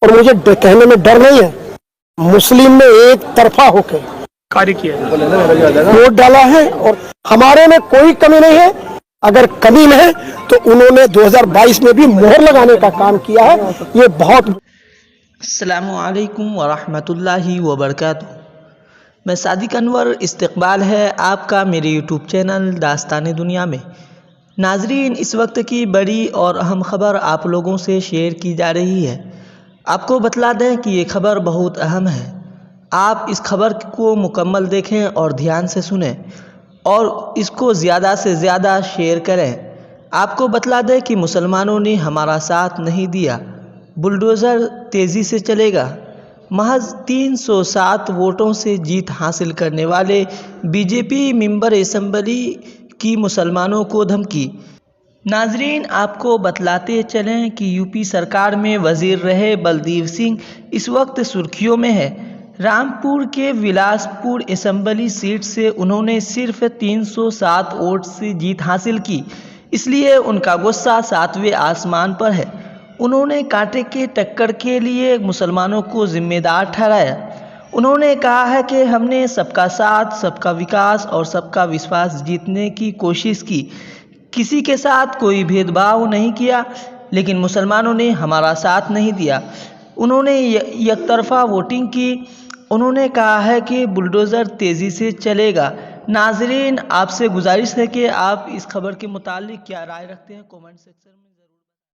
और मुझे कहने में डर नहीं है, मुस्लिम ने एक तरफा होकर कार्य किया है। वोट डाला है और हमारे में कोई कमी नहीं है। अगर कमी है तो उन्होंने 2022 में भी मोहर लगाने का काम किया है। ये बहुत अस्सलामुअलैकुम वरहमतुल्लाहि वबरकातुहू। मैं सादिक अनवर, इस्तकबाल है आपका मेरे यूट्यूब चैनल दास्तान दुनिया में। नाजरीन, इस वक्त की बड़ी और अहम ख़बर आप लोगों से शेयर की जा रही है। आपको बतला दें कि ये ख़बर बहुत अहम है। आप इस ख़बर को मुकम्मल देखें और ध्यान से सुनें और इसको ज़्यादा से ज़्यादा शेयर करें। आपको बतला दें कि मुसलमानों ने हमारा साथ नहीं दिया, बुलडोज़र तेज़ी से चलेगा। महज 307 वोटों से जीत हासिल करने वाले बीजेपी मेंबर असम्बली की मुसलमानों को धमकी। नाजरीन, आपको बतलाते चलें कि यूपी सरकार में वज़ीर रहे बलदेव सिंह इस वक्त सुर्खियों में है। रामपुर के विलासपुर असम्बली सीट से उन्होंने सिर्फ 307 वोट से जीत हासिल की, इसलिए उनका गुस्सा 7वें आसमान पर है। उन्होंने कांटे के टक्कर के लिए मुसलमानों को जिम्मेदार ठहराया। उन्होंने कहा है कि हमने सबका साथ, सबका विकास और सबका विश्वास जीतने की कोशिश की, किसी के साथ कोई भेदभाव नहीं किया, लेकिन मुसलमानों ने हमारा साथ नहीं दिया। उन्होंने एकतरफा वोटिंग की। उन्होंने कहा है कि बुलडोज़र तेज़ी से चलेगा। नाजरीन, आपसे गुजारिश है कि आप इस खबर के मुतालिक क्या राय रखते हैं कमेंट सेक्शन में